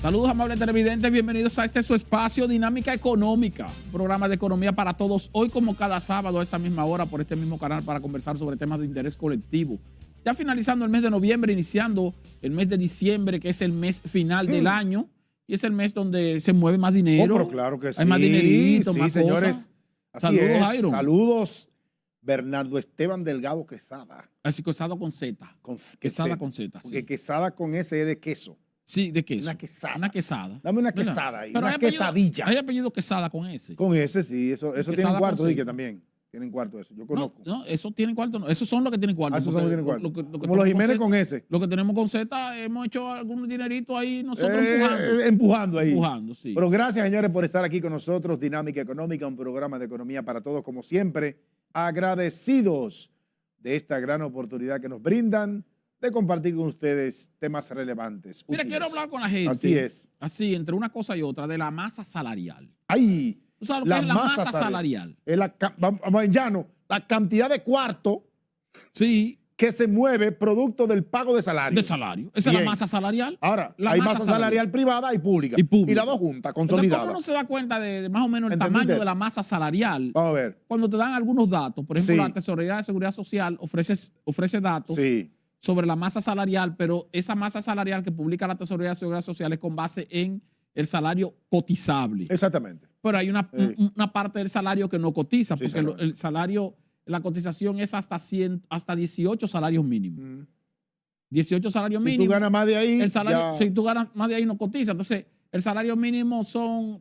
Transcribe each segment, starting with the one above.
Saludos, amables televidentes, bienvenidos a este su espacio Dinámica Económica, un programa de economía para todos, hoy como cada sábado a esta misma hora por este mismo canal para conversar sobre temas de interés colectivo. Ya finalizando el mes de noviembre, iniciando el mes de diciembre, que es el mes final del año, y es el mes donde se mueve más dinero. Pero claro que sí. Hay más dinerito, sí, más señores. cosas. Así Saludos, es. Jairo. Saludos, Bernardo Esteban Delgado Quesada. Así, Quesada con Z. Quesada con Z, sí. Porque Quesada con S es de queso. Sí, ¿de queso? Una quesada. Una quesada. Dame una ¿Verdad? quesada ahí, Pero una quesadilla. Hay apellido Quesada con S. Con ese, sí. Eso Quesada tienen cuarto, con sí, que Z. también. Tienen cuarto eso. Yo conozco. No, eso tienen cuarto, no. Esos son los que tienen cuarto. Esos son los que tienen cuarto. Como los Jiménez con ese. Lo que tenemos con Z, hemos hecho algún dinerito ahí nosotros empujando. Empujando ahí. Empujando, sí. Pero gracias, señores, por estar aquí con nosotros. Dinámica Económica, un programa de economía para todos, como siempre. Agradecidos de esta gran oportunidad que nos brindan de compartir con ustedes temas relevantes. Mira, útiles. quiero hablar con la gente. Así es. Así, entre una cosa y otra, de la masa salarial. Ay, ¿Tú sabes lo que es la masa salarial? Es vamos en llano, la cantidad de cuarto Sí. que se mueve producto del pago de salario. De salario. Esa es la Bien. masa salarial. Ahora, La hay masa salarial privada y pública. Y las dos juntas, Entonces, consolidadas. ¿cómo uno se da cuenta de más o menos el ¿Entendiste? tamaño de la masa salarial? Vamos a ver. Cuando te dan algunos datos, por ejemplo, Sí. la Tesorería de Seguridad Social ofrece datos Sí. sobre la masa salarial, pero esa masa salarial que publica la Tesorería de Seguridad Social es con base en el salario cotizable. Exactamente. Pero hay una parte del salario que no cotiza, Sí, porque señor. el salario, la cotización es hasta 18 salarios mínimos. 18 salarios Si mínimos. tú ganas más de ahí, El salario, ya- si tú ganas más de ahí, no cotiza. Entonces, el salario mínimo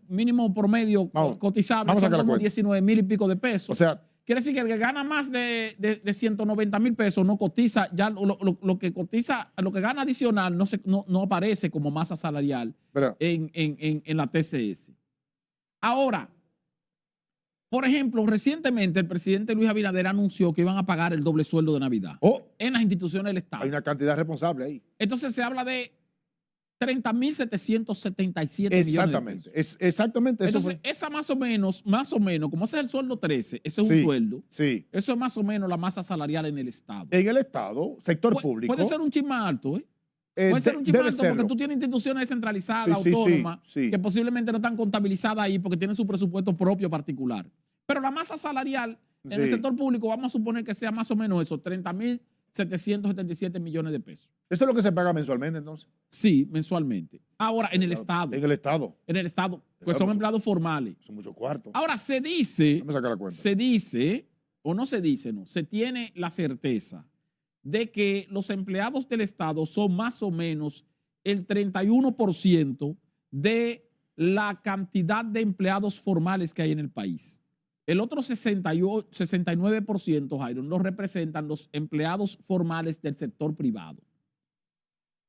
mínimo promedio cotizable vamos a son sacar la como cuenta. 19,000 y pico de pesos. O sea, Quiere decir que el que gana más de 190,000 pesos no cotiza, ya lo que cotiza, lo que gana adicional no aparece como masa salarial pero, en la TCS. Ahora, por ejemplo, recientemente el presidente Luis Abinader anunció que iban a pagar el doble sueldo de Navidad en las instituciones del Estado. hay una cantidad responsable ahí. Entonces se habla de 30,777 millones de Exactamente. pesos. Exactamente eso. Entonces, esa más o menos, como ese es el sueldo 13, ese es un Sí, sueldo. Sí. Eso es más o menos la masa salarial en el Estado. En el Estado, sector público. Puede ser un chin más alto, ¿eh? Puede ser un chin más alto porque tú tienes instituciones descentralizadas, Sí, sí, autónomas, sí. que posiblemente no están contabilizadas ahí porque tienen su presupuesto propio particular. Pero la masa salarial en el Sí. sector público, vamos a suponer que sea más o menos eso, 30,777 millones de pesos. Eso es lo que se paga mensualmente, entonces. Sí, mensualmente. Ahora, en el Estado. En el Estado. En el Estado, pues Claro, son pues, empleados formales. Son muchos cuartos. Ahora, se dice, Déjame sacar la cuenta. se tiene la certeza de que los empleados del Estado son más o menos el 31% de la cantidad de empleados formales que hay en el país. El otro 69%, Jairo, lo representan los empleados formales del sector privado.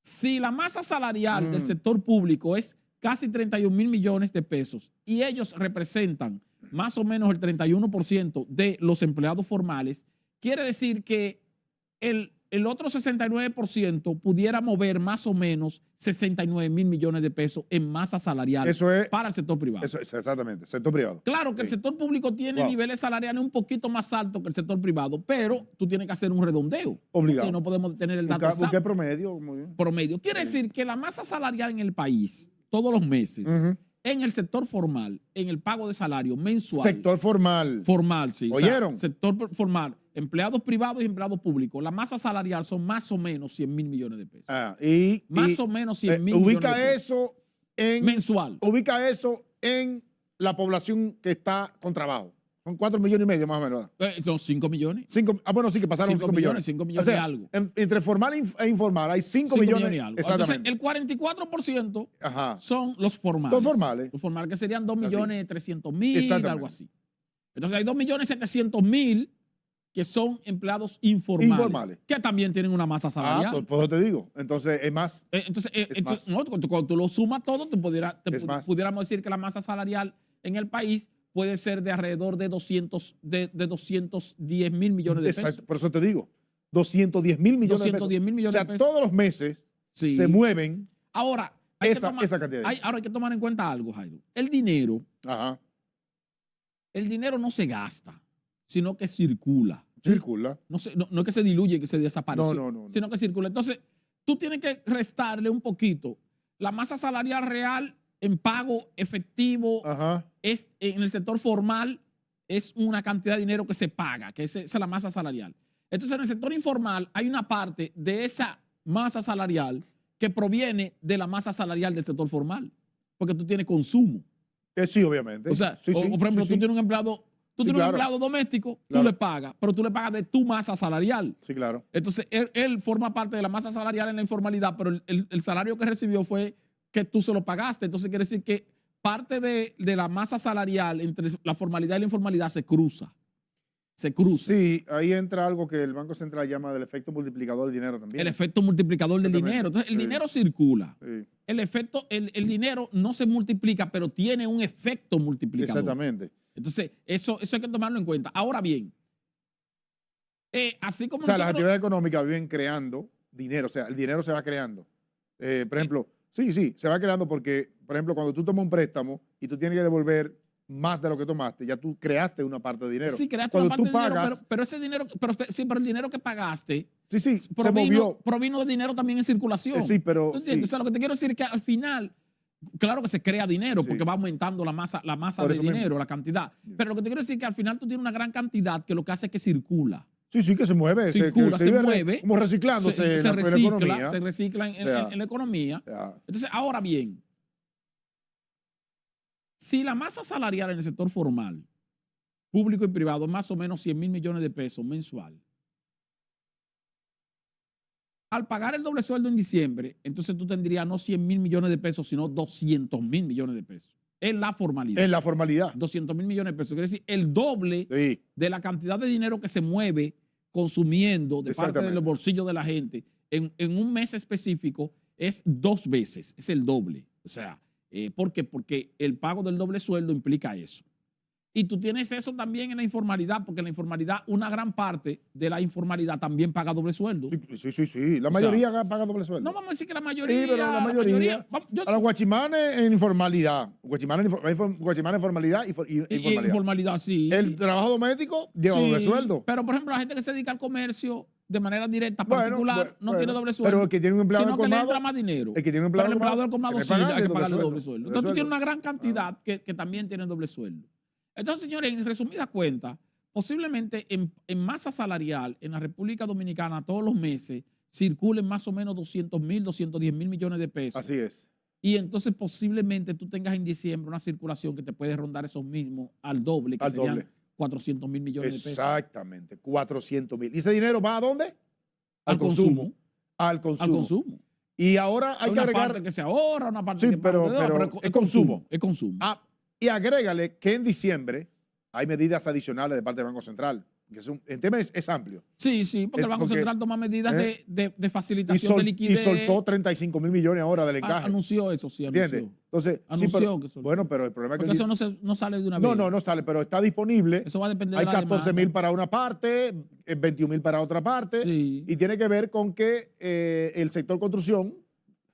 Si la masa salarial del sector público es casi 31,000 millones de pesos y ellos representan más o menos el 31% de los empleados formales, quiere decir que el otro 69% pudiera mover más o menos 69,000 millones de pesos en masa salarial para el sector privado. Eso es exactamente, sector privado. Claro que el sector público tiene niveles salariales un poquito más altos que el sector privado, pero tú tienes que hacer un redondeo. Obligado. Porque no podemos tener el dato Buscar promedio. Muy bien. promedio. Quiere decir que la masa salarial en el país, todos los meses, en el sector formal, en el pago de salario mensual. Sector formal. Formal, sí. ¿Oyeron? O sea, sector formal, empleados privados y empleados públicos. La masa salarial son más o menos 100,000 millones de pesos. Más o menos 100,000 millones de pesos. Ubica eso en... Mensual. Ubica eso en la población que está con trabajo. Son 4,5 millones más o menos. No, 5 millones. Bueno, sí que pasaron 5 millones. 5 millones O sea, y algo. Entre formal e informal hay 5 millones. Y algo. Exactamente. Entonces, el 44% Ajá. son los formales. Los formales. Los formales que serían 2,300,000, Exactamente. algo así. Entonces hay 2,700,000 que son empleados informales. Que también tienen una masa salarial. Pues por eso te digo. Entonces es más. Entonces, más. no, cuando tú lo sumas todo, más. pudiéramos decir que la masa salarial en el país puede ser de alrededor de 210,000 millones de pesos. Exacto. Por eso te digo. 210,000 millones de pesos. 210,000 millones de pesos. O sea, todos los meses se mueven ahora, esa cantidad. Ahora hay que tomar en cuenta algo, Jairo. El dinero no se gasta, sino que circula. Circula. No es que se diluye, que se desaparece, No. sino que circula. Entonces, tú tienes que restarle un poquito la masa salarial real en pago efectivo Ajá. es en el sector formal es una cantidad de dinero que se paga, que esa es la masa salarial. Entonces, en el sector informal hay una parte de esa masa salarial que proviene de la masa salarial del sector formal, porque tú tienes consumo. Sí, obviamente. O sea, Sí, sí, o por ejemplo, sí, tú sí. tienes un empleado, Sí, un claro. empleado doméstico, Claro. tú le pagas, pero tú le pagas de tu masa salarial. Sí, claro. Entonces, él forma parte de la masa salarial en la informalidad, pero el salario que recibió fue que tú se lo pagaste. Entonces, quiere decir que parte de la masa salarial entre la formalidad y la informalidad se cruza. Se cruza. Sí, ahí entra algo que el Banco Central llama del efecto multiplicador del dinero también. El efecto multiplicador del Exactamente. dinero. Entonces, el Sí. dinero circula. Sí, El dinero no se multiplica, pero tiene un efecto multiplicador. exactamente. Entonces, eso hay que tomarlo en cuenta. Ahora bien, así como O sea, las nosotros... actividades económicas viven creando dinero, o sea, el dinero se va creando. Por ejemplo, sí, se va creando porque, por ejemplo, cuando tú tomas un préstamo y tú tienes que devolver más de lo que tomaste, ya tú creaste una parte de dinero. Sí, creaste Cuando una parte tú de dinero, pagas, pero ese dinero, pero el dinero que pagaste sí, se movió. provino de dinero también en circulación. Sí, pero ¿Tú entiendes? sí. O sea, lo que te quiero decir es que al final, claro que se crea dinero Sí. porque va aumentando la masa Por de eso dinero, mismo. la cantidad. Sí. Pero lo que te quiero decir es que al final tú tienes una gran cantidad que lo que hace es que circula. Sí, que se mueve. Circula, se vive mueve. Como reciclándose Se en la economía. se recicla en, O sea, en la economía. O sea, Entonces, ahora bien, si la masa salarial en el sector formal, público y privado, es más o menos 100,000 millones de pesos mensual, al pagar el doble sueldo en diciembre, entonces tú tendrías no 100,000 millones de pesos, sino 200,000 millones de pesos. En la formalidad. en la formalidad. 200,000 millones de pesos. Quiere decir, el doble Sí, de la cantidad de dinero que se mueve consumiendo de parte de Exactamente. los bolsillos de la gente en un mes específico es 2 veces, es el doble. O sea, ¿por qué? Porque el pago del doble sueldo implica eso. Y tú tienes eso también en la informalidad, porque en la informalidad, una gran parte de la informalidad también paga doble sueldo. sí. La O mayoría paga doble sueldo. No vamos a decir que la mayoría. Sí, pero la mayoría. A los guachimanes en informalidad. Guachimanes en formalidad y Y informalidad. informalidad, sí. El trabajo doméstico lleva doble Sí, sueldo. Pero, por ejemplo, la gente que se dedica al comercio de manera directa, Bueno, particular, no tiene doble sueldo. Pero el que tiene un empleado sino del que le colmado, entra más dinero. el que tiene un Pero empleado el empleado del colmado sí, hay que pagarle doble sueldo. Entonces tú tienes una gran cantidad que también tiene doble sueldo. Entonces, señores, en resumida cuenta, posiblemente en masa salarial en la República Dominicana todos los meses circulen más o menos 200,000, 210,000 millones de pesos. Así es. Y entonces posiblemente tú tengas en diciembre una circulación que te puede rondar esos mismos al doble, que Al serían doble. 400,000 millones de pesos. Exactamente. 400,000. ¿Y ese dinero va a dónde? Al consumo. Al consumo. Al consumo. Y ahora hay que una agregar. parte que se ahorra, una parte Sí, que pero es consumo. Es consumo. Y agrégale que en diciembre hay medidas adicionales de parte del Banco Central. Que el tema es amplio. Sí, porque el Banco Central toma medidas de facilitación de Y liquidez. soltó 35,000 millones ahora del encaje. Anunció eso, sí, anunció. ¿Entiendes? Entonces, Anunció que soltó. bueno, pero el problema es que. Porque eso no sale de una vez. No sale, pero está disponible. Eso va a depender Hay de la 14,000 demanda. para una parte, 21,000 para otra parte. Sí. Y tiene que ver con que el sector construcción,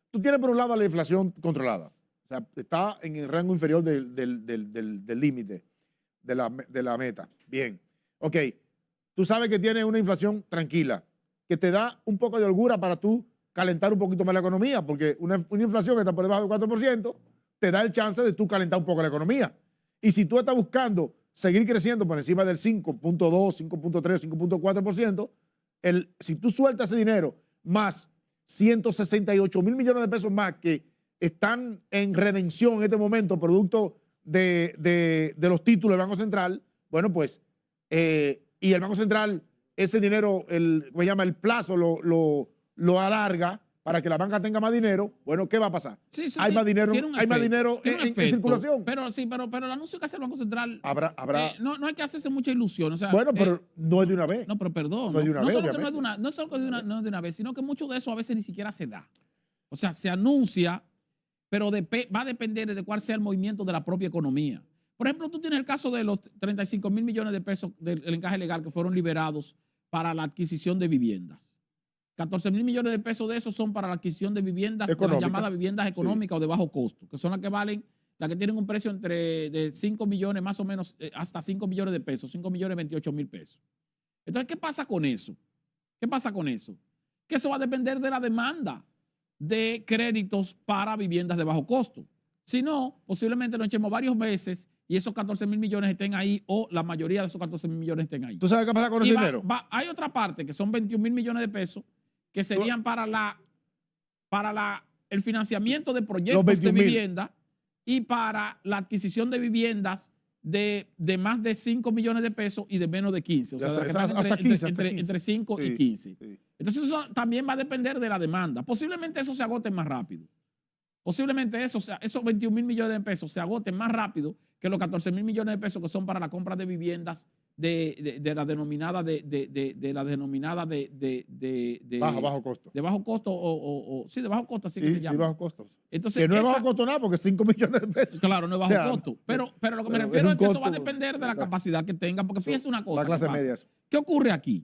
tú tienes por un lado la inflación controlada. O sea, está en el rango inferior del límite, de la meta. Bien. Ok. Tú sabes que tienes una inflación tranquila, que te da un poco de holgura para tú calentar un poquito más la economía, porque una inflación que está por debajo del 4% te da el chance de tú calentar un poco la economía. Y si tú estás buscando seguir creciendo por encima del 5.2, 5.3, 5.4%, si tú sueltas ese dinero más 168,000 millones de pesos más que están en redención en este momento, producto de los títulos del Banco Central, bueno, pues, y el Banco Central, ese dinero, el plazo lo alarga para que la banca tenga más dinero, bueno, ¿qué va a pasar? Sí, Hay más dinero, tiene un hay más efecto, dinero tiene un en efecto. circulación. Pero el anuncio que hace el Banco Central, Habrá. no hay que hacerse mucha ilusión. O sea, Bueno, pero no es de una vez. No, pero perdón. No es de una vez, solo que obviamente. no solo que no es de una vez, sino que mucho de eso a veces ni siquiera se da. O sea, se anuncia, pero va a depender de cuál sea el movimiento de la propia economía. Por ejemplo, tú tienes el caso de los 35,000 millones de pesos del encaje legal que fueron liberados para la adquisición de viviendas. 14,000 millones de pesos de esos son para la adquisición de viviendas, de las llamadas viviendas económicas o de bajo costo, que son las que valen, las que tienen un precio de 5 millones más o menos, hasta 5 millones de pesos, 5 millones 28 mil pesos. Entonces, ¿qué pasa con eso? ¿Qué pasa con eso? Que eso va a depender de la demanda de créditos para viviendas de bajo costo. Si no, posiblemente nos echemos varios meses y esos 14,000 millones estén ahí o la mayoría de esos 14,000 millones estén ahí. ¿Tú sabes qué pasa con ese dinero? Hay otra parte que son 21,000 millones de pesos que serían para el financiamiento de proyectos de vivienda y para la adquisición de viviendas de más de 5 millones de pesos y de menos de 15. O sea, hasta 15. Entre 5 y 15. Sí. Entonces eso también va a depender de la demanda. Posiblemente eso se agote más rápido. Posiblemente esos 21,000 millones de pesos se agoten más rápido que los 14,000 millones de pesos que son para la compra de viviendas de la denominada bajo costo. De bajo costo sí, de bajo costo, así que se llama. Sí, bajo costo. Entonces, que no es bajo costo nada porque 5 millones de pesos. Claro, no es bajo costo. Pero lo que me refiero es que eso va a depender de la capacidad que tengan. Porque fíjese una cosa. La clase media. ¿Qué ocurre aquí?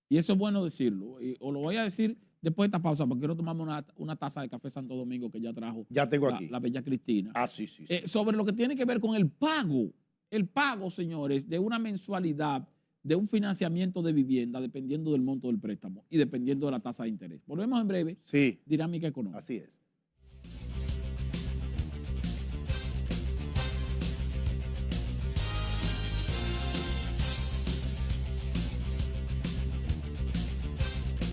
Y eso es bueno decirlo. O lo voy a decir después de esta pausa, porque quiero tomarme una taza de café Santo Domingo que ya trajo tengo aquí. la bella Cristina. Sí. Sobre lo que tiene que ver con el pago. El pago, señores, de una mensualidad de un financiamiento de vivienda dependiendo del monto del préstamo y dependiendo de la tasa de interés. Volvemos en breve. Sí. Dinámica económica. Así es.